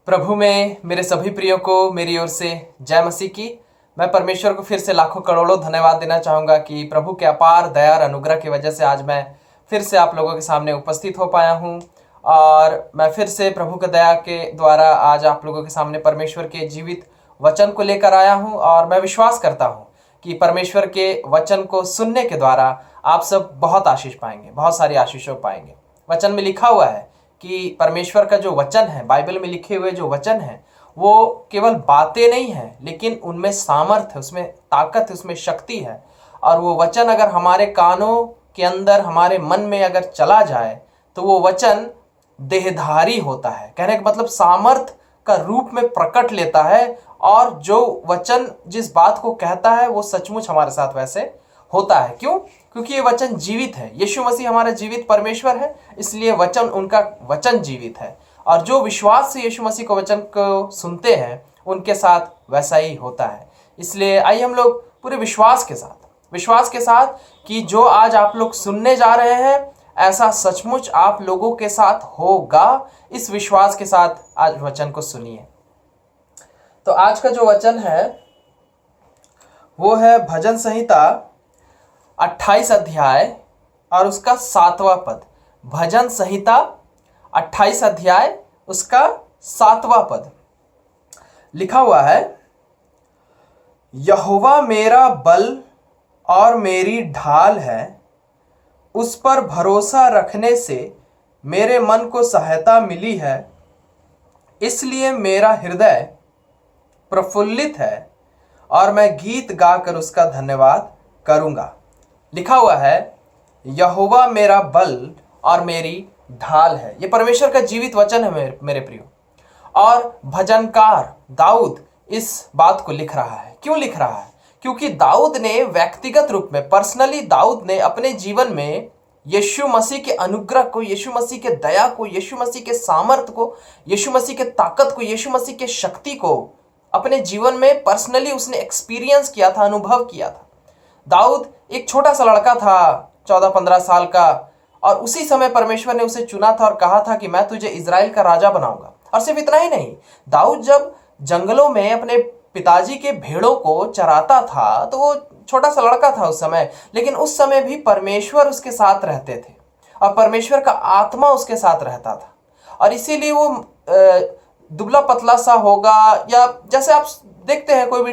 प्रभु में मेरे सभी प्रियो को मेरी ओर से जय मसीह की। मैं परमेश्वर को फिर से लाखों करोड़ों धन्यवाद देना चाहूँगा कि प्रभु के अपार दया और अनुग्रह की वजह से आज मैं फिर से आप लोगों के सामने उपस्थित हो पाया हूँ। और मैं फिर से प्रभु के दया के द्वारा आज आप लोगों के सामने परमेश्वर के जीवित वचन को लेकर आया हूँ। और मैं विश्वास करता हूँ कि परमेश्वर के वचन को सुनने के द्वारा आप सब बहुत आशीष पाएंगे, बहुत सारी आशीषों पाएंगे। वचन में लिखा हुआ है कि परमेश्वर का जो वचन है, बाइबल में लिखे हुए जो वचन है, वो केवल बातें नहीं है, लेकिन उनमें सामर्थ है, उसमें ताकत है, उसमें शक्ति है। और वो वचन अगर हमारे कानों के अंदर, हमारे मन में अगर चला जाए तो वो वचन देहधारी होता है। कहने का मतलब सामर्थ का रूप में प्रकट लेता है। और जो वचन जिस बात को कहता है वो सचमुच हमारे साथ वैसे होता है। क्यों? क्योंकि ये वचन जीवित है। यीशु मसीह हमारा जीवित परमेश्वर है, इसलिए वचन, उनका वचन जीवित है। और जो विश्वास से यीशु मसीह को वचन को सुनते हैं उनके साथ वैसा ही होता है। इसलिए आइए हम लोग पूरे विश्वास के साथ कि जो आज आप लोग सुनने जा रहे हैं ऐसा सचमुच आप लोगों के साथ होगा, इस विश्वास के साथ आज वचन को सुनिए। तो आज का जो वचन है वो है भजन संहिता 28 अध्याय और उसका 7वां पद। भजन संहिता 28 अध्याय उसका 7वां पद लिखा हुआ है, यहोवा मेरा बल और मेरी ढाल है, उस पर भरोसा रखने से मेरे मन को सहायता मिली है, इसलिए मेरा हृदय प्रफुल्लित है और मैं गीत गाकर उसका धन्यवाद करूंगा। लिखा हुआ है, यहोवा मेरा बल और मेरी ढाल है। ये परमेश्वर का जीवित वचन है मेरे प्रियो। और भजनकार दाऊद इस बात को लिख रहा है। क्यों लिख रहा है? क्योंकि दाऊद ने व्यक्तिगत रूप में, पर्सनली दाऊद ने अपने जीवन में यीशु मसीह के अनुग्रह को, यीशु मसीह के दया को, यीशु मसीह के सामर्थ को, यीशु मसीह के ताकत को, यीशु मसीह के शक्ति को अपने जीवन में पर्सनली उसने एक्सपीरियंस किया था, अनुभव किया था। दाऊद एक छोटा सा लड़का था, 14-15 साल का, और उसी समय परमेश्वर ने उसे चुना था और कहा था कि मैं तुझे इजराइल का राजा बनाऊंगा। और सिर्फ इतना ही नहीं, दाऊद जब जंगलों में अपने पिताजी के भेड़ों को चराता था तो वो छोटा सा लड़का था उस समय, लेकिन उस समय भी परमेश्वर उसके साथ रहते थे और परमेश्वर का आत्मा उसके साथ रहता था। और इसीलिए वो दुबला पतला सा होगा, या जैसे आप देखते हैं कोई भी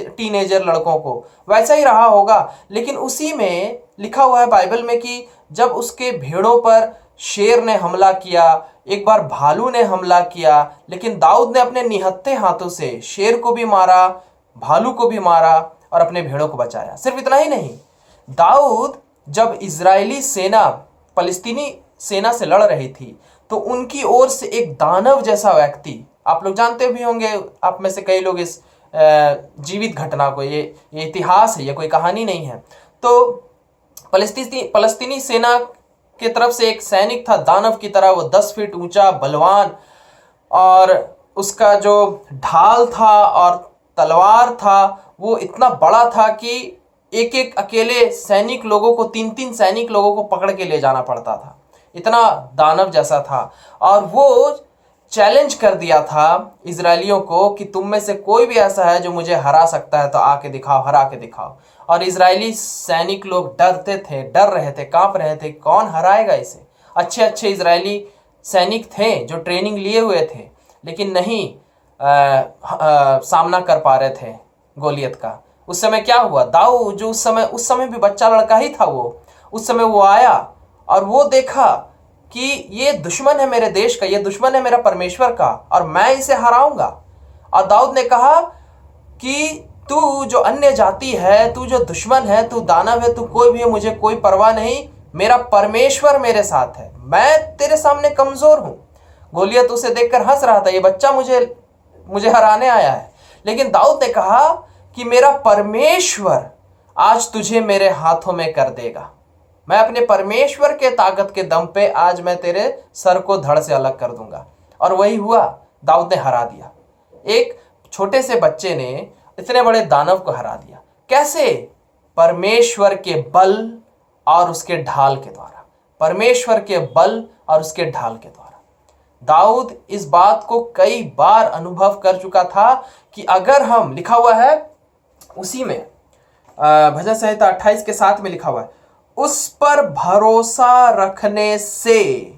टीनेजर लड़कों को, वैसा ही रहा होगा। लेकिन उसी में लिखा हुआ है बाइबल में कि जब उसके भेड़ों पर शेर ने हमला किया, एक बार भालू ने हमला किया, लेकिन दाऊद ने अपने निहत्थे हाथों से शेर को भी मारा, भालू को भी मारा और अपने भेड़ों को बचाया। सिर्फ इतना ही नहीं, दाऊद जब इजरायली सेना फलस्तीनी सेना से लड़ रही थी तो उनकी ओर से एक दानव जैसा व्यक्ति, आप लोग जानते भी होंगे, आप में से कई लोग इस जीवित घटना को, ये इतिहास है, ये कोई कहानी नहीं है। तो फलस्तीनी सेना की तरफ से एक सैनिक था, दानव की तरह, वो 10 फीट ऊंचा, बलवान, और उसका जो ढाल था और तलवार था वो इतना बड़ा था कि एक एक अकेले सैनिक लोगों को, 3-3 सैनिक लोगों को पकड़ के ले जाना पड़ता था। इतना दानव जैसा था। और वो चैलेंज कर दिया था इजरायलियों को कि तुम में से कोई भी ऐसा है जो मुझे हरा सकता है तो आके दिखाओ, हरा के दिखाओ। और इजरायली सैनिक लोग डर रहे थे, कांप रहे थे, कौन हराएगा इसे। अच्छे अच्छे इजरायली सैनिक थे जो ट्रेनिंग लिए हुए थे, लेकिन नहीं सामना कर पा रहे थे गोलियत का। उस समय क्या हुआ, दाऊद जो उस समय भी बच्चा लड़का ही था, वो उस समय वो आया और वो देखा कि ये दुश्मन है मेरे देश का, ये दुश्मन है मेरा परमेश्वर का, और मैं इसे हराऊंगा। और दाऊद ने कहा कि तू जो अन्य जाति है, तू जो दुश्मन है, तू दानव है, तू कोई भी है, मुझे कोई परवाह नहीं, मेरा परमेश्वर मेरे साथ है, मैं तेरे सामने कमजोर हूं। गोलियत उसे देखकर हंस रहा था, ये बच्चा मुझे हराने आया है। लेकिन दाऊद ने कहा कि मेरा परमेश्वर आज तुझे मेरे हाथों में कर देगा। मैं अपने परमेश्वर के ताकत के दम पे आज मैं तेरे सर को धड़ से अलग कर दूंगा। और वही हुआ, दाऊद ने हरा दिया। एक छोटे से बच्चे ने इतने बड़े दानव को हरा दिया। कैसे? परमेश्वर के बल और उसके ढाल के द्वारा। परमेश्वर के बल और उसके ढाल के द्वारा। दाऊद इस बात को कई बार अनुभव कर चुका था कि अगर हम, लिखा हुआ है उसी में भजन संहिता 28 के 7 में लिखा हुआ है, उस पर भरोसा रखने से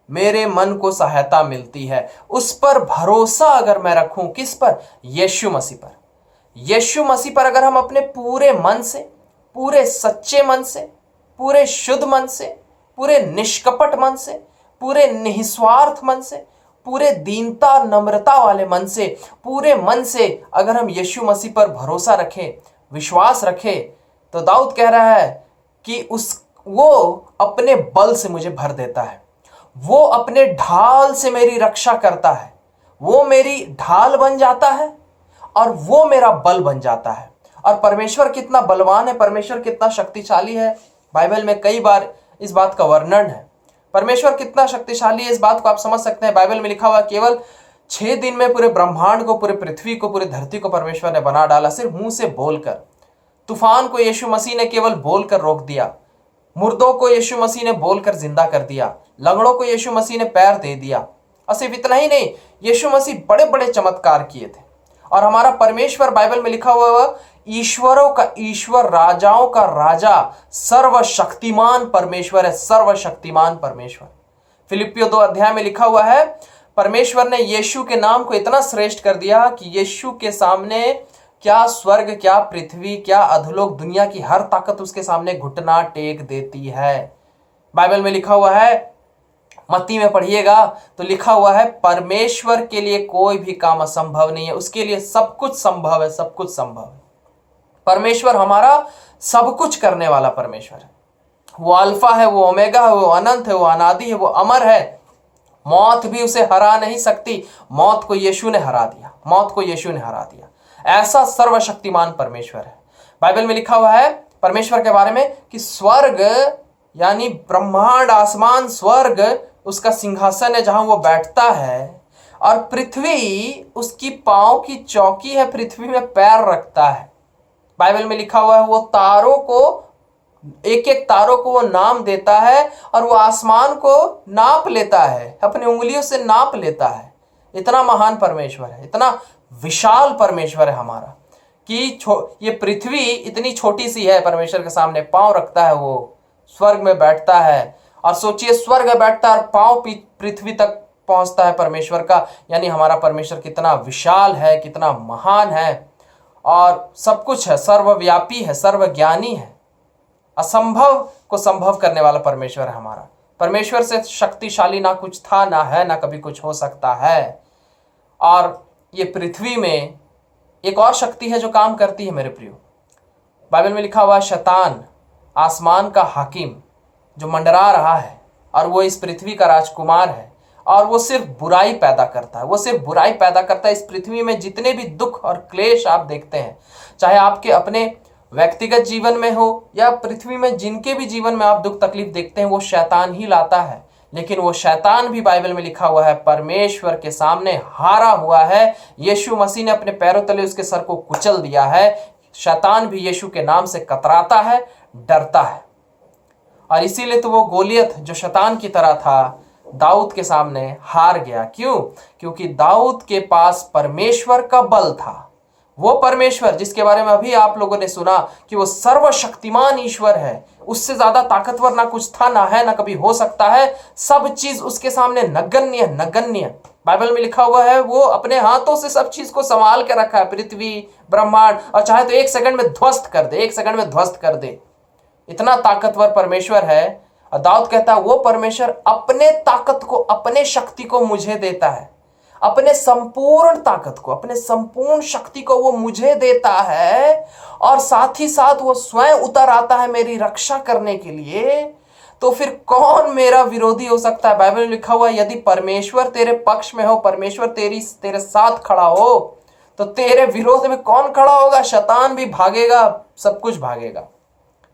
मेरे मन को सहायता मिलती है। उस पर भरोसा अगर मैं रखूं, किस पर? यीशु मसीह पर। यीशु मसीह पर अगर हम अपने पूरे मन से, पूरे सच्चे मन से, पूरे शुद्ध मन से, पूरे निष्कपट मन से, पूरे निस्वार्थ मन से, पूरे दीनता नम्रता वाले मन से, पूरे मन से अगर हम यीशु मसीह पर भरोसा रखें, विश्वास रखें, तो दाऊद कह रहा है कि वो अपने बल से मुझे भर देता है, वो अपने ढाल से मेरी रक्षा करता है, वो मेरी ढाल बन जाता है और वो मेरा बल बन जाता है। और परमेश्वर कितना बलवान है, परमेश्वर कितना शक्तिशाली है, बाइबल में कई बार इस बात का वर्णन है। परमेश्वर कितना शक्तिशाली है, इस बात को आप समझ सकते हैं। बाइबल में लिखा हुआ केवल 6 दिन में पूरे ब्रह्मांड को, पूरे पृथ्वी को, पूरी धरती को परमेश्वर ने बना डाला, सिर्फ मुंह से बोलकर। तूफान को यीशु मसीह ने केवल बोलकर रोक दिया, मुर्दों को यीशु मसीह ने बोलकर जिंदा कर दिया, लंगड़ों को यीशु मसीह ने पैर दे दिया। और सिर्फ इतना ही नहीं, यीशु मसीह बड़े बड़े चमत्कार किए थे। और हमारा परमेश्वर, बाइबल में लिखा हुआ, ईश्वरों का ईश्वर, राजाओं का राजा, सर्वशक्तिमान परमेश्वर है, सर्वशक्तिमान परमेश्वर। फिलिपियो 2 अध्याय में लिखा हुआ है, परमेश्वर ने यीशु के नाम को इतना श्रेष्ठ कर दिया कि यीशु के सामने क्या स्वर्ग, क्या पृथ्वी, क्या अधोलोक, दुनिया की हर ताकत उसके सामने घुटना टेक देती है। बाइबल में लिखा हुआ है, मत्ती में पढ़िएगा तो लिखा हुआ है, परमेश्वर के लिए कोई भी काम असंभव नहीं है, उसके लिए सब कुछ संभव है, सब कुछ संभव है। परमेश्वर हमारा सब कुछ करने वाला परमेश्वर है। वो अल्फा है, वो ओमेगा है, वो अनंत है, वो अनादि है, वो अमर है। मौत भी उसे हरा नहीं सकती। मौत को यीशु ने हरा दिया, मौत को यीशु ने हरा दिया। ऐसा सर्वशक्तिमान परमेश्वर है। बाइबल में लिखा हुआ है परमेश्वर के बारे में कि स्वर्ग यानी ब्रह्मांड, आसमान, स्वर्ग उसका सिंहासन है जहां वो बैठता है, और पृथ्वी उसकी पांव की चौकी है, पृथ्वी में पैर रखता है। बाइबल में लिखा हुआ है वो तारों को, एक एक तारों को वो नाम देता है, और वो आसमान को नाप लेता है, अपनी उंगलियों से नाप लेता है। इतना महान परमेश्वर है, इतना विशाल परमेश्वर है हमारा कि ये पृथ्वी इतनी छोटी सी है, परमेश्वर के सामने पांव रखता है, वो स्वर्ग में बैठता है। और सोचिए, स्वर्ग में बैठता है और पांव पृथ्वी तक पहुंचता है परमेश्वर का, यानी हमारा परमेश्वर कितना विशाल है, कितना महान है, और सब कुछ है, सर्वव्यापी है, सर्वज्ञानी है। असंभव को संभव करने वाला परमेश्वर है हमारा। परमेश्वर से शक्तिशाली ना कुछ था, ना है, ना कभी कुछ हो सकता है। और ये पृथ्वी में एक और शक्ति है जो काम करती है मेरे प्रियो। बाइबल में लिखा हुआ है, शैतान आसमान का हाकिम जो मंडरा रहा है, और वो इस पृथ्वी का राजकुमार है, और वो सिर्फ बुराई पैदा करता है, वो सिर्फ बुराई पैदा करता है। इस पृथ्वी में जितने भी दुख और क्लेश आप देखते हैं, चाहे आपके अपने व्यक्तिगत जीवन में हो या पृथ्वी में जिनके भी जीवन में आप दुख तकलीफ देखते हैं, वो शैतान ही लाता है। लेकिन वो शैतान भी, बाइबल में लिखा हुआ है, परमेश्वर के सामने हारा हुआ है। यीशु मसीह ने अपने पैरों तले उसके सर को कुचल दिया है। शैतान भी यीशु के नाम से कतराता है, डरता है। और इसीलिए तो वो गोलियत जो शैतान की तरह था, दाऊद के सामने हार गया। क्यों? क्योंकि दाऊद के पास परमेश्वर का बल था। वो परमेश्वर जिसके बारे में अभी आप लोगों ने सुना कि वो सर्वशक्तिमान ईश्वर है, उससे ज्यादा ताकतवर ना कुछ था, ना है, ना कभी हो सकता है। सब चीज उसके सामने नगण्य, नगण्य। बाइबल में लिखा हुआ है वो अपने हाथों से सब चीज को संभाल के रखा है, पृथ्वी, ब्रह्मांड, और चाहे तो एक सेकंड में ध्वस्त कर दे, एक सेकंड में ध्वस्त कर दे। इतना ताकतवर परमेश्वर है। और दाऊद कहता है वो परमेश्वर अपने ताकत को, अपने शक्ति को मुझे देता है, अपने संपूर्ण ताकत को, अपने संपूर्ण शक्ति को वो मुझे देता है, और साथ ही साथ वो स्वयं उतर आता है मेरी रक्षा करने के लिए। तो फिर कौन मेरा विरोधी हो सकता है? बाइबल में लिखा हुआ है, यदि परमेश्वर तेरे पक्ष में हो, परमेश्वर तेरे साथ खड़ा हो, तो तेरे विरोध में कौन खड़ा होगा? शैतान भी भागेगा, सब कुछ भागेगा।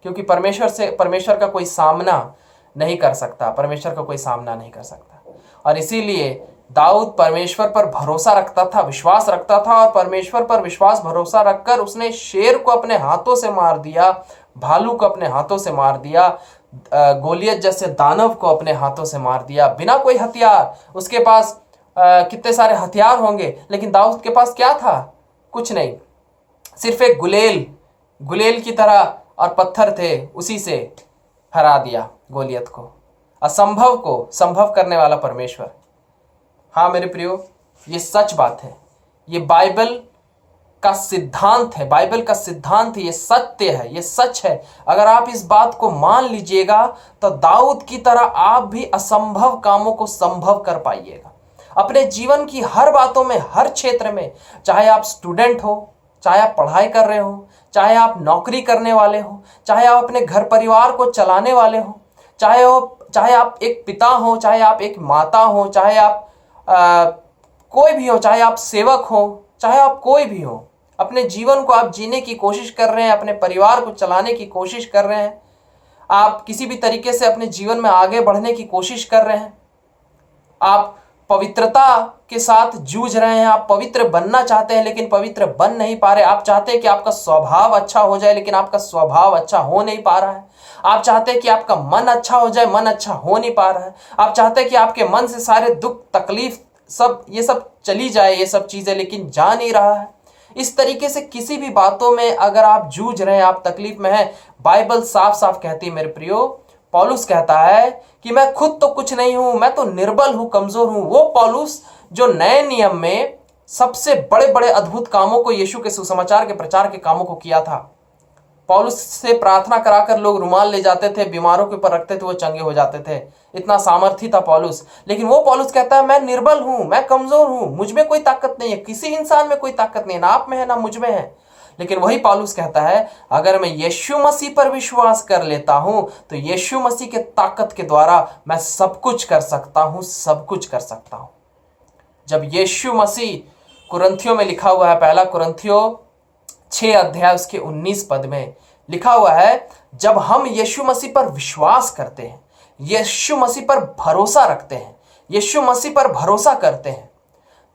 क्योंकि परमेश्वर का कोई सामना नहीं कर सकता, परमेश्वर का कोई सामना नहीं कर सकता। और इसीलिए दाऊद परमेश्वर पर भरोसा रखता था, विश्वास रखता था, और परमेश्वर पर विश्वास भरोसा रखकर उसने शेर को अपने हाथों से मार दिया, भालू को अपने हाथों से मार दिया, गोलियत जैसे दानव को अपने हाथों से मार दिया, बिना कोई हथियार। उसके पास कितने सारे हथियार होंगे, लेकिन दाऊद के पास क्या था? कुछ नहीं, सिर्फ एक गुलेल की तरह और पत्थर थे, उसी से हरा दिया गोलियत को। असंभव को संभव करने वाला परमेश्वर। हाँ मेरे प्रियो, ये सच बात है, ये बाइबल का सिद्धांत है, बाइबल का सिद्धांत, ये सत्य है, ये सच है। अगर आप इस बात को मान लीजिएगा तो दाऊद की तरह आप भी असंभव कामों को संभव कर पाइएगा अपने जीवन की हर बातों में, हर क्षेत्र में। चाहे आप स्टूडेंट हो, चाहे आप पढ़ाई कर रहे हो, चाहे आप नौकरी करने वाले हो, चाहे आप अपने घर परिवार को चलाने वाले हो, चाहे आप एक पिता हो, चाहे आप एक माता हो, चाहे आप कोई भी हो, चाहे आप सेवक हो, चाहे आप कोई भी हो, अपने जीवन को आप जीने की कोशिश कर रहे हैं, अपने परिवार को चलाने की कोशिश कर रहे हैं, आप किसी भी तरीके से अपने जीवन में आगे बढ़ने की कोशिश कर रहे हैं, आप पवित्रता के साथ जूझ रहे हैं, आप पवित्र बनना चाहते हैं लेकिन पवित्र बन नहीं पा रहे। आप चाहते हैं कि आपका स्वभाव अच्छा हो जाए लेकिन आपका स्वभाव अच्छा हो नहीं पा रहा है। आप चाहते हैं कि आपका मन अच्छा हो जाए, मन अच्छा हो नहीं पा रहा है। आप चाहते हैं कि आपके मन से सारे दुख तकलीफ ये सब चली जाए, ये सब चीजें, लेकिन जा नहीं रहा है। इस तरीके से किसी भी बातों में अगर आप जूझ रहे हैं, आप तकलीफ में हैं, बाइबल साफ साफ कहती है मेरे प्रियो, पौलुस कहता है कि मैं खुद तो कुछ नहीं हूं, मैं तो निर्बल हूं, कमजोर हूं। वो पौलुस जो नए नियम में सबसे बड़े बड़े अद्भुत कामों को, यीशु के सुसमाचार के प्रचार के कामों को किया था। पौलुस से प्रार्थना कराकर लोग रुमाल ले जाते थे, बीमारों के ऊपर रखते थे, वो चंगे हो जाते थे। इतना सामर्थी था पौलुस। लेकिन वो पौलुस कहता है मैं निर्बल हूं, मैं कमजोर हूं, मुझ में कोई ताकत नहीं है, किसी इंसान में कोई ताकत नहीं है, ना आप में है ना मुझ में है। लेकिन वही पौलुस कहता है अगर मैं यीशु मसीह पर विश्वास कर लेता हूं तो यीशु मसीह के ताकत के द्वारा मैं सब कुछ कर सकता हूं, सब कुछ कर सकता हूं। जब यीशु मसीह, कुरिन्थियों में लिखा हुआ है, पहला कुरिन्थियों 6 अध्याय उसके 19 पद में लिखा हुआ है, जब हम यीशु मसीह पर विश्वास करते हैं, यीशु मसीह पर भरोसा रखते हैं, यीशु मसीह पर भरोसा करते हैं,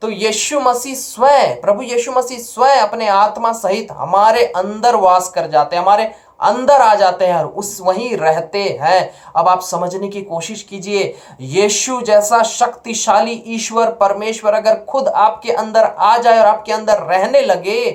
तो यीशु मसीह स्वयं, प्रभु यीशु मसीह स्वयं अपने आत्मा सहित हमारे अंदर वास कर जाते हैं, हमारे अंदर आ जाते हैं और उस वहीं रहते हैं। अब आप समझने की कोशिश कीजिए, यीशु जैसा शक्तिशाली ईश्वर परमेश्वर अगर खुद आपके अंदर आ जाए और आपके अंदर रहने लगे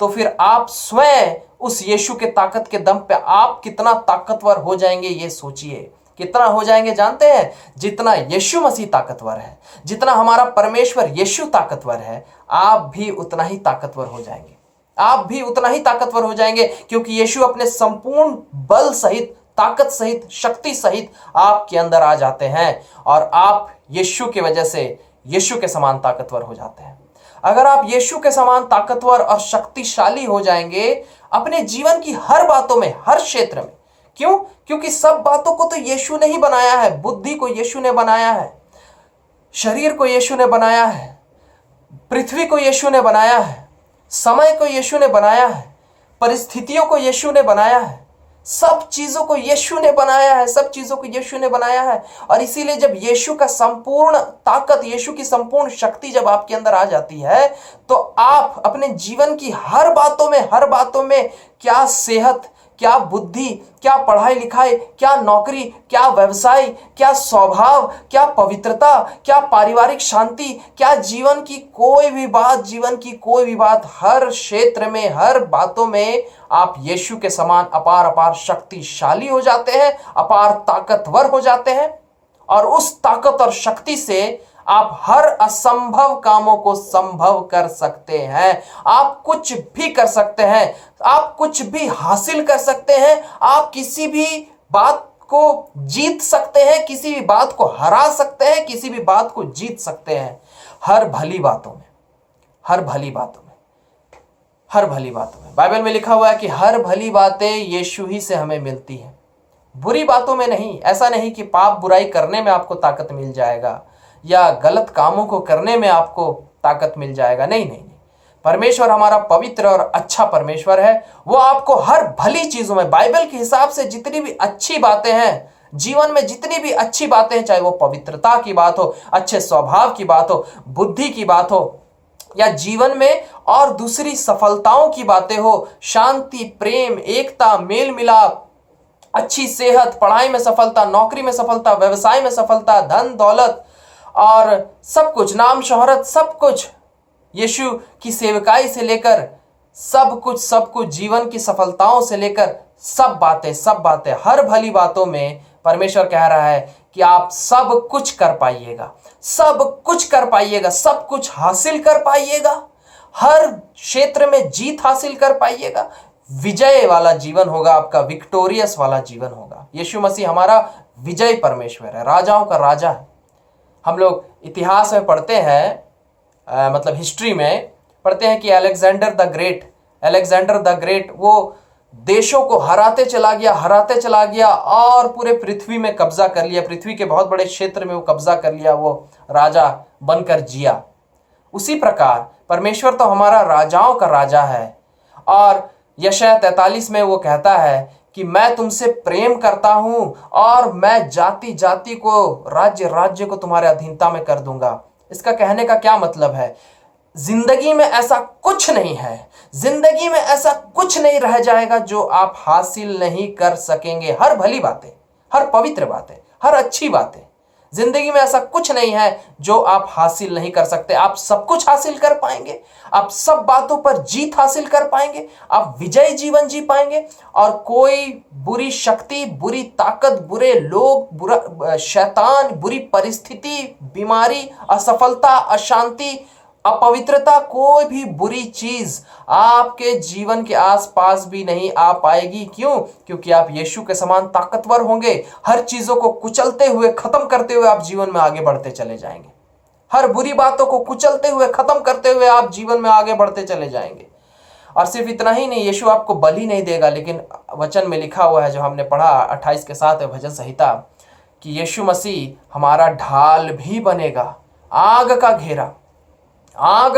तो फिर आप स्वयं उस यीशु के ताकत के दम पे आप कितना ताकतवर हो जाएंगे, ये सोचिए। कितना हो जाएंगे जानते हैं? जितना यीशु मसीह ताकतवर है, जितना हमारा परमेश्वर यीशु ताकतवर है, आप भी उतना ही ताकतवर हो जाएंगे। आप भी उतना ही ताकतवर हो जाएंगे, क्योंकि यीशु अपने संपूर्ण बल सहित, ताकत सहित, शक्ति सहित आपके अंदर आ जाते हैं और आप यीशु की वजह से यीशु के समान ताकतवर हो जाते हैं। अगर आप यीशु के समान ताकतवर और शक्तिशाली हो जाएंगे अपने जीवन की हर बातों में, हर क्षेत्र में। क्यों? क्योंकि सब बातों को तो यीशु ने ही बनाया है। बुद्धि को यीशु ने बनाया है, शरीर को यीशु ने बनाया है, पृथ्वी को यीशु ने बनाया है, समय को यीशु ने बनाया है, परिस्थितियों को यीशु ने बनाया है, सब चीजों को यीशु ने बनाया है, सब चीजों को यीशु ने बनाया है। और इसीलिए जब यीशु का संपूर्ण ताकत, यीशु की संपूर्ण शक्ति जब आपके अंदर आ जाती है तो आप अपने जीवन की हर बातों में, क्या सेहत, क्या बुद्धि, क्या पढ़ाई लिखाई, क्या नौकरी, क्या व्यवसाय, क्या स्वभाव, क्या पवित्रता, क्या पारिवारिक शांति, क्या जीवन की कोई भी बात, हर क्षेत्र में, हर बातों में आप यीशु के समान अपार शक्तिशाली हो जाते हैं, अपार ताकतवर हो जाते हैं। और उस ताकत और शक्ति से आप हर असंभव कामों को संभव कर सकते हैं। आप कुछ भी कर सकते हैं, आप कुछ भी हासिल कर सकते हैं, आप किसी भी बात को जीत सकते हैं, किसी भी बात को हरा सकते हैं, किसी भी बात को जीत सकते हैं। हर भली बातों में बाइबल में लिखा हुआ है कि हर भली बातें यीशु ही से हमें मिलती हैं, बुरी बातों में नहीं। ऐसा नहीं कि पाप बुराई करने में आपको ताकत मिल जाएगा या गलत कामों को करने में आपको ताकत मिल जाएगा, नहीं। परमेश्वर हमारा पवित्र और अच्छा परमेश्वर है। वो आपको हर भली चीजों में, बाइबल के हिसाब से जितनी भी अच्छी बातें हैं, जीवन में जितनी भी अच्छी बातें हैं, चाहे वो पवित्रता की बात हो, अच्छे स्वभाव की बात हो, बुद्धि की बात हो, या जीवन में और दूसरी सफलताओं की बातें हो, शांति, प्रेम, एकता, मेल मिलाप, अच्छी सेहत, पढ़ाई में सफलता, नौकरी में सफलता, व्यवसाय में सफलता, धन दौलत और सब कुछ, नाम शोहरत, सब कुछ, यीशु की सेवकाई से लेकर सब कुछ जीवन की सफलताओं से लेकर सब बातें, हर भली बातों में परमेश्वर कह रहा है कि आप सब कुछ कर पाइएगा, सब कुछ कर पाइएगा, सब कुछ हासिल कर पाइएगा, हर क्षेत्र में जीत हासिल कर पाइएगा, विजय वाला जीवन होगा आपका, विक्टोरियस वाला जीवन होगा। यीशु मसीह हमारा विजय परमेश्वर है, राजाओं का राजा है। हम लोग इतिहास में पढ़ते हैं, मतलब हिस्ट्री में पढ़ते हैं कि अलेक्जेंडर द ग्रेट वो देशों को हराते चला गया और पूरे पृथ्वी में कब्जा कर लिया, पृथ्वी के बहुत बड़े क्षेत्र में वो कब्जा कर लिया, वो राजा बनकर जिया। उसी प्रकार परमेश्वर तो हमारा राजाओं का राजा है, और यशायाह 43 में वो कहता है कि मैं तुमसे प्रेम करता हूं और मैं जाति जाति को, राज्य राज्य को तुम्हारे अधीनता में कर दूंगा। इसका कहने का क्या मतलब है? जिंदगी में ऐसा कुछ नहीं है, जिंदगी में ऐसा कुछ नहीं रह जाएगा जो आप हासिल नहीं कर सकेंगे। हर भली बातें, हर पवित्र बातें, हर अच्छी बातें, जिंदगी में ऐसा कुछ नहीं है जो आप हासिल नहीं कर सकते। आप सब कुछ हासिल कर पाएंगे, आप सब बातों पर जीत हासिल कर पाएंगे, आप विजयी जीवन जी पाएंगे, और कोई बुरी शक्ति, बुरी ताकत, बुरे लोग, बुरा शैतान, बुरी परिस्थिति, बीमारी, असफलता, अशांति, अपवित्रता, कोई भी बुरी चीज आपके जीवन के आसपास भी नहीं आ पाएगी। क्यों? क्योंकि आप यीशु के समान ताकतवर होंगे। हर चीजों को कुचलते हुए, खत्म करते हुए आप जीवन में आगे बढ़ते चले जाएंगे। हर बुरी बातों को कुचलते हुए, खत्म करते हुए आप जीवन में आगे बढ़ते चले जाएंगे। और सिर्फ इतना ही नहीं, यीशु आपको बलि नहीं देगा, लेकिन वचन में लिखा हुआ है, जो हमने पढ़ा 28 के 7 भजन संहिता, कि यीशु मसीह हमारा ढाल भी बनेगा। आग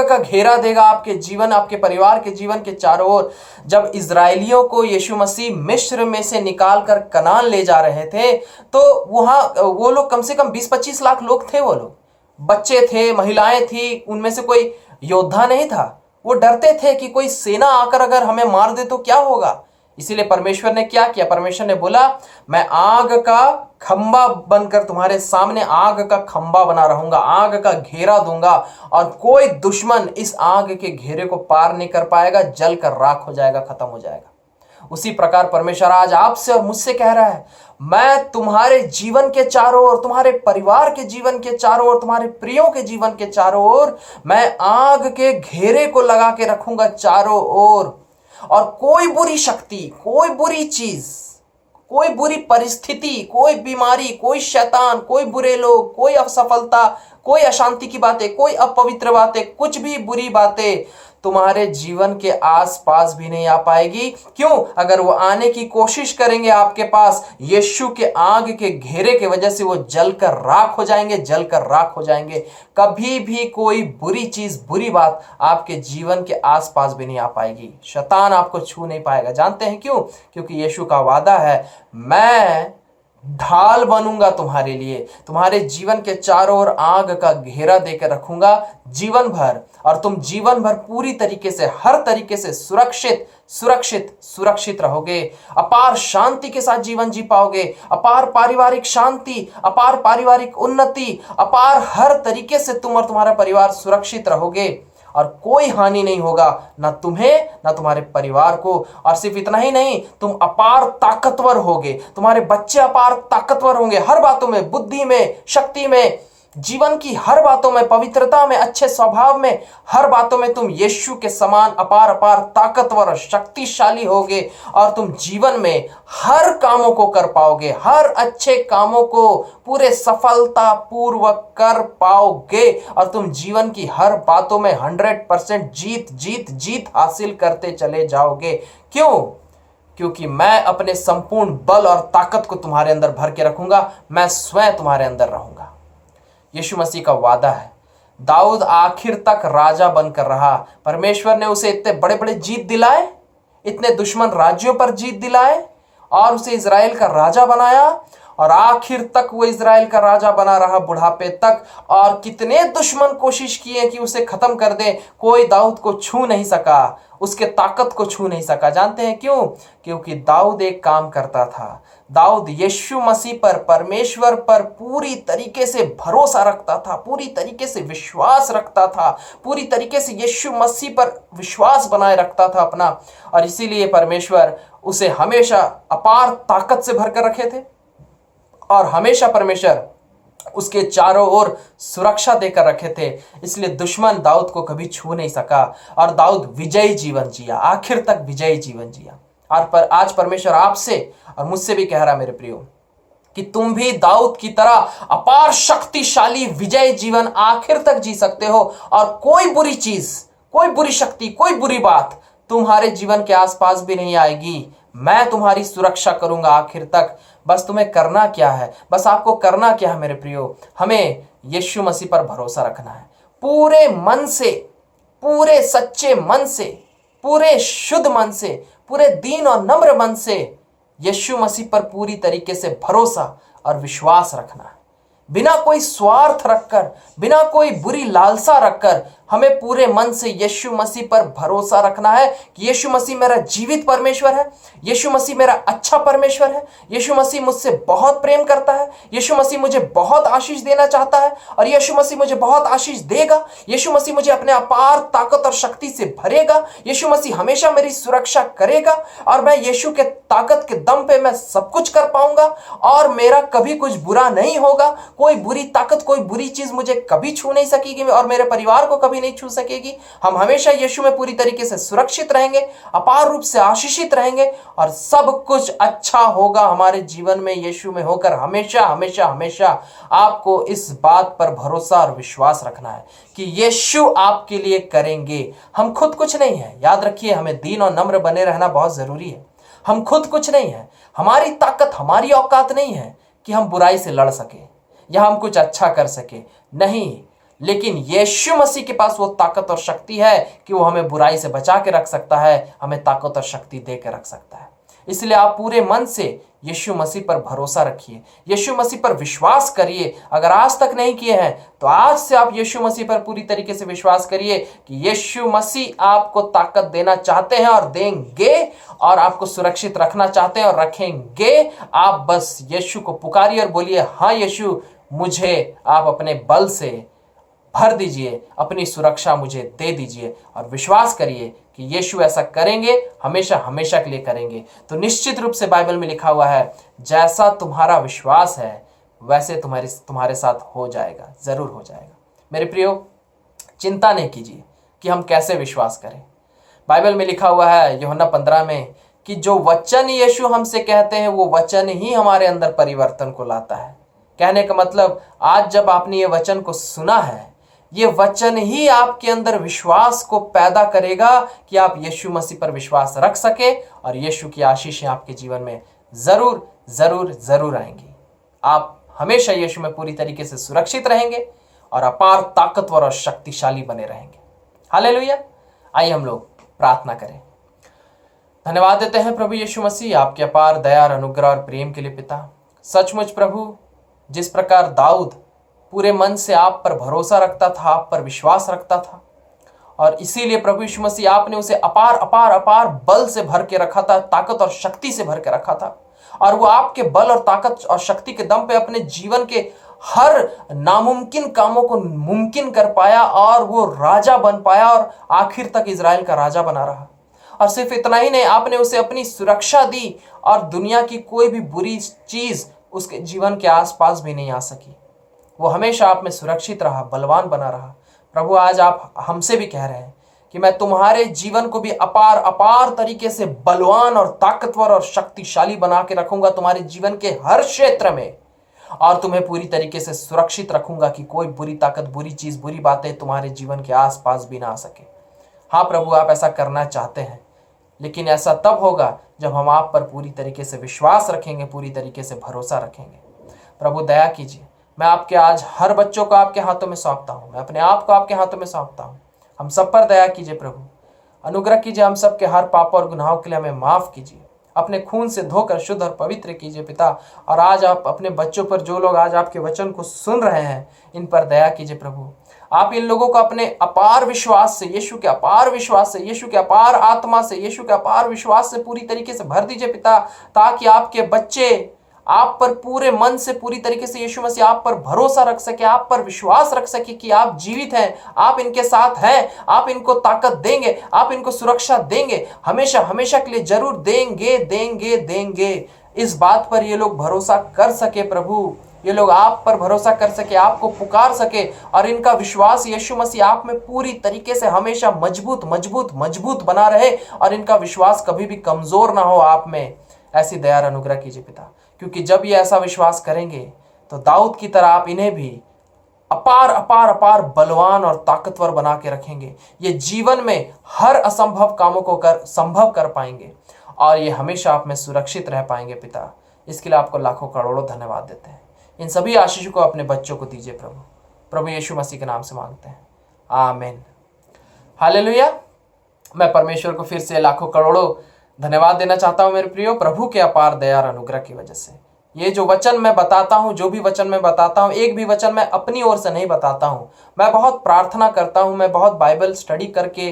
का घेरा देगा आपके जीवन, आपके परिवार के जीवन के चारों ओर। जब इजरायलियों को यीशु मसीह मिस्र में से निकाल कर कनान ले जा रहे थे, तो वहां वो लोग कम से कम 20-25 लाख लोग थे। वो लोग बच्चे थे, महिलाएं थी, उनमें से कोई योद्धा नहीं था। वो डरते थे कि कोई सेना आकर अगर हमें मार दे तो क्या होगा। इसीलिए परमेश्वर ने क्या किया? परमेश्वर ने बोला, मैं आग का खंबा बनकर तुम्हारे सामने आग का खंबा बना रहूंगा, आग का घेरा दूंगा, और कोई दुश्मन इस आग के घेरे को पार नहीं कर पाएगा, जल कर राख हो जाएगा, खत्म हो जाएगा। उसी प्रकार परमेश्वर आज आपसे और मुझसे कह रहा है, मैं तुम्हारे जीवन के चारों ओर, तुम्हारे परिवार के जीवन के चारों ओर, तुम्हारे प्रियों के जीवन के चारों ओर मैं आग के घेरे को लगा के रखूंगा चारों ओर। और कोई बुरी शक्ति, कोई बुरी चीज, कोई बुरी परिस्थिति, कोई बीमारी, कोई शैतान, कोई बुरे लोग, कोई असफलता, कोई अशांति की बातें, कोई अपवित्र बातें, कुछ भी बुरी बातें तुम्हारे जीवन के आसपास भी नहीं आ पाएगी। क्यों? अगर वो आने की कोशिश करेंगे आपके पास, यीशु के आग के घेरे के वजह से वो जलकर राख हो जाएंगे, जलकर राख हो जाएंगे। कभी भी कोई बुरी चीज, बुरी बात आपके जीवन के आसपास भी नहीं आ पाएगी। शैतान आपको छू नहीं पाएगा। जानते हैं क्यों? क्योंकि यीशु का वादा है, मैं ढाल बनूंगा तुम्हारे लिए, तुम्हारे जीवन के चारों ओर आग का घेरा देकर रखूंगा जीवन भर, और तुम जीवन भर पूरी तरीके से, हर तरीके से सुरक्षित रहोगे। अपार शांति के साथ जीवन जी पाओगे, अपार पारिवारिक शांति, अपार पारिवारिक उन्नति, अपार हर तरीके से तुम और तुम्हारा परिवार सुरक्षित रहोगे, और कोई हानि नहीं होगा, ना तुम्हें ना तुम्हारे परिवार को। और सिर्फ इतना ही नहीं, तुम अपार ताकतवर होगे, तुम्हारे बच्चे अपार ताकतवर होंगे, हर बातों में, बुद्धि में, शक्ति में, जीवन की हर बातों में, पवित्रता में, अच्छे स्वभाव में, हर बातों में तुम यीशु के समान अपार ताकतवर और शक्तिशाली होगे, और तुम जीवन में हर कामों को कर पाओगे, हर अच्छे कामों को पूरे सफलता पूर्वक कर पाओगे, और तुम जीवन की हर बातों में 100% जीत हासिल करते चले जाओगे। क्यों? क्योंकि मैं अपने संपूर्ण बल और ताकत को तुम्हारे अंदर भर के रखूंगा, मैं स्वयं तुम्हारे अंदर रहूंगा। यीशु मसीह का वादा है। दाऊद आखिर तक राजा बनकर रहा। परमेश्वर ने उसे इतने बड़े बड़े जीत दिलाए, इतने दुश्मन राज्यों पर जीत दिलाए, और उसे इजराइल का राजा बनाया, और आखिर तक वो इज़राइल का राजा बना रहा बुढ़ापे तक। और कितने दुश्मन कोशिश किए कि उसे खत्म कर दे, कोई दाऊद को छू नहीं सका, उसके ताकत को छू नहीं सका। जानते हैं क्यों? क्योंकि दाऊद एक काम करता था। दाऊद यीशु मसीह पर, परमेश्वर पर पूरी तरीके से भरोसा रखता था, पूरी तरीके से विश्वास रखता था, पूरी तरीके से यीशु मसीह पर विश्वास बनाए रखता था अपना। और इसीलिए परमेश्वर उसे हमेशा अपार ताकत से भरकर रखे थे और हमेशा परमेश्वर उसके चारों ओर सुरक्षा देकर रखे थे। इसलिए दुश्मन दाऊद को कभी छू नहीं सका और दाऊद विजयी जीवन जिया, आखिर तक विजयी जीवन जिया। और आज परमेश्वर आपसे और मुझसे भी कह रहा मेरे प्रियो कि तुम भी दाऊद की तरह अपार शक्तिशाली विजय जीवन आखिर तक जी सकते हो और कोई बुरी चीज, कोई बुरी शक्ति, कोई बुरी बात तुम्हारे जीवन के आसपास भी नहीं आएगी। मैं तुम्हारी सुरक्षा करूंगा आखिर तक। बस तुम्हें करना क्या है? बस आपको करना क्या है मेरे प्रियो? हमें यीशु मसीह पर भरोसा रखना है पूरे मन से, पूरे सच्चे मन से, पूरे शुद्ध मन से, पूरे दीन और नम्र मन से यीशु मसीह पर पूरी तरीके से भरोसा और विश्वास रखना है। बिना कोई स्वार्थ रखकर, बिना कोई बुरी लालसा रखकर हमें पूरे मन से यीशु मसीह पर भरोसा रखना है कि यीशु मसीह मेरा जीवित परमेश्वर है, यीशु मसीह मेरा अच्छा परमेश्वर है, यीशु मसीह मुझसे बहुत प्रेम करता है, यीशु मसीह मुझे बहुत आशीष देना चाहता है और यीशु मसीह मुझे बहुत आशीष देगा। यीशु मसीह मुझे अपने अपार ताकत और शक्ति से भरेगा। यीशु मसीह हमेशा मेरी सुरक्षा करेगा और मैं यीशु के ताकत के दम पे मैं सब कुछ कर पाऊंगा और मेरा कभी कुछ बुरा नहीं होगा। कोई बुरी ताकत, कोई बुरी चीज मुझे कभी छू नहीं सकेगी और मेरे परिवार को कभी नहीं छू सकेगी। हम हमेशा यीशु में पूरी तरीके से सुरक्षित रहेंगे, अपार रूप से आशीषित रहेंगे और सब कुछ अच्छा होगा हमारे जीवन में यीशु में होकर। हमेशा हमेशा हमेशा आपको इस बात पर भरोसा और विश्वास रखना है कि यीशु आपके लिए करेंगे। हम खुद कुछ नहीं है, याद रखिए, हमें दीन और नम्र बने रहना बहुत जरूरी है। हम खुद कुछ नहीं है, हमारी ताकत, हमारी औकात नहीं है कि हम बुराई से लड़ सके या हम कुछ अच्छा कर सके, नहीं। लेकिन यीशु मसीह के पास वो ताकत और शक्ति है कि वो हमें बुराई से बचा के रख सकता है, हमें ताकत और शक्ति दे के रख सकता है। इसलिए आप पूरे मन से यीशु मसीह पर भरोसा रखिए, यीशु मसीह पर विश्वास करिए। अगर आज तक नहीं किए हैं तो आज से आप यीशु मसीह पर पूरी तरीके से विश्वास करिए कि यीशु मसीह आपको ताकत देना चाहते हैं और देंगे और आपको सुरक्षित रखना चाहते हैं और रखेंगे। आप बस यीशु को पुकारिए और बोलिए, हाँ यीशु, मुझे आप अपने बल से भर दीजिए, अपनी सुरक्षा मुझे दे दीजिए और विश्वास करिए कि यीशु ऐसा करेंगे, हमेशा हमेशा के लिए करेंगे। तो निश्चित रूप से बाइबल में लिखा हुआ है, जैसा तुम्हारा विश्वास है वैसे तुम्हारे साथ हो जाएगा, जरूर हो जाएगा। मेरे प्रियो, चिंता नहीं कीजिए कि हम कैसे विश्वास करें। बाइबल में लिखा हुआ है यूहन्ना 15 में कि जो वचन यीशु हमसे कहते हैं वो वचन ही हमारे अंदर परिवर्तन को लाता है। कहने का मतलब, आज जब आपने ये वचन को सुना है, ये वचन ही आपके अंदर विश्वास को पैदा करेगा कि आप यीशु मसीह पर विश्वास रख सके और यीशु की आशीषें आपके जीवन में जरूर जरूर जरूर आएंगी। आप हमेशा यीशु में पूरी तरीके से सुरक्षित रहेंगे और अपार ताकतवर और शक्तिशाली बने रहेंगे। हालेलुया। आइए हम लोग प्रार्थना करें। धन्यवाद देते हैं प्रभु यीशु मसीह आपके अपार दया और अनुग्रह और प्रेम के लिए पिता। सचमुच प्रभु, जिस प्रकार दाऊद पूरे मन से आप पर भरोसा रखता था, आप पर विश्वास रखता था और इसीलिए प्रभु यीशु मसीह आपने उसे अपार अपार अपार बल से भर के रखा था, ताकत और शक्ति से भर के रखा था और वो आपके बल और ताकत और शक्ति के दम पे अपने जीवन के हर नामुमकिन कामों को मुमकिन कर पाया और वो राजा बन पाया और आखिर तक इजराइल का राजा बना रहा। और सिर्फ इतना ही नहीं, आपने उसे अपनी सुरक्षा दी और दुनिया की कोई भी बुरी चीज उसके जीवन के आसपास भी नहीं आ सकी। वो हमेशा आप में सुरक्षित रहा, बलवान बना रहा। प्रभु, आज आप हमसे भी कह रहे हैं कि मैं तुम्हारे जीवन को भी अपार अपार तरीके से बलवान और ताकतवर और शक्तिशाली बना के रखूंगा तुम्हारे जीवन के हर क्षेत्र में और तुम्हें पूरी तरीके से सुरक्षित रखूंगा कि कोई बुरी ताकत, बुरी चीज, बुरी बातें तुम्हारे जीवन के आसपास भी ना आ सके। हाँ प्रभु, आप ऐसा करना चाहते हैं, लेकिन ऐसा तब होगा जब हम आप पर पूरी तरीके से विश्वास रखेंगे, पूरी तरीके से भरोसा रखेंगे। प्रभु दया कीजिए। मैं आपके आज हर बच्चों को आपके हाथों में सौंपता हूँ, मैं अपने आप को आपके हाथों में सौंपता हूँ। हम सब पर दया कीजिए प्रभु, अनुग्रह कीजिए। हम सब के हर पाप और गुनाहों के लिए हमें माफ कीजिए। अपने खून से धोकर शुद्ध और पवित्र कीजिए पिता। और आज आप अपने बच्चों पर, जो लोग आज आपके वचन को सुन रहे हैं, इन पर दया कीजिए प्रभु। आप इन लोगों को अपने अपार विश्वास से, यीशु के अपार विश्वास से, यीशु के अपार आत्मा से, यीशु के अपार विश्वास से पूरी तरीके से भर दीजिए पिता, ताकि आपके बच्चे आप पर पूरे मन से, पूरी तरीके से यीशु मसीह आप पर भरोसा रख सके, आप पर विश्वास रख सके कि आप जीवित हैं, आप इनके साथ हैं, आप इनको ताकत देंगे, आप इनको सुरक्षा देंगे, हमेशा हमेशा के लिए जरूर देंगे देंगे देंगे। इस बात पर ये लोग भरोसा कर सके प्रभु, ये लोग आप पर भरोसा कर सके, आपको पुकार सके, और इनका विश्वास यीशु मसीह आप में पूरी तरीके से हमेशा मजबूत मजबूत मजबूत बना रहे, और इनका विश्वास कभी भी कमजोर ना हो आप में। ऐसी दया और अनुग्रह कीजिए पिता, क्योंकि जब ये ऐसा विश्वास करेंगे तो दाऊद की तरह आप इन्हें भी अपार अपार अपार बलवान और ताकतवर बना के रखेंगे। ये जीवन में हर असंभव कामों को संभव कर पाएंगे, और ये हमेशा आप में सुरक्षित रह पाएंगे पिता। इसके लिए आपको लाखों करोड़ों धन्यवाद देते हैं। इन सभी आशीषों को अपने बच्चों को दीजिए प्रभु, प्रभु यीशु मसीह के नाम से मांगते हैं, आमीन। हालेलुया। मैं परमेश्वर को फिर से लाखों करोड़ों धन्यवाद देना चाहता हूं मेरे प्रियो, प्रभु के अपार दया और अनुग्रह की वजह से। ये जो वचन मैं बताता हूं, जो भी वचन मैं बताता हूं, एक भी वचन मैं अपनी ओर से नहीं बताता हूं। मैं बहुत प्रार्थना करता हूं, मैं बहुत बाइबल स्टडी करके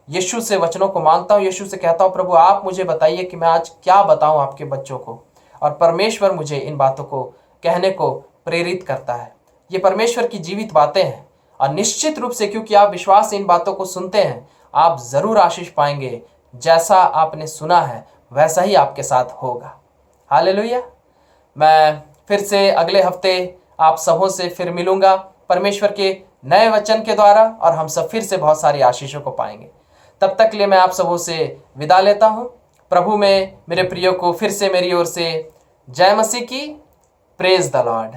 यीशु से वचनों को मांगता हूं, यीशु से कहता हूं प्रभु आप मुझे बताइए कि मैं आज क्या बताऊं आपके बच्चों को, और परमेश्वर मुझे इन बातों को कहने को प्रेरित करता है। ये परमेश्वर की जीवित बातें हैं, और निश्चित रूप से क्योंकि आप विश्वास से इन बातों को सुनते हैं, आप जरूर आशीष पाएंगे। जैसा आपने सुना है वैसा ही आपके साथ होगा। हालेलुया। मैं फिर से अगले हफ्ते आप सबों से फिर मिलूंगा परमेश्वर के नए वचन के द्वारा, और हम सब फिर से बहुत सारी आशीषों को पाएंगे। तब तक के लिए मैं आप सबों से विदा लेता हूं। प्रभु में मेरे प्रियो को फिर से मेरी ओर से जय मसीह की। Praise the Lord.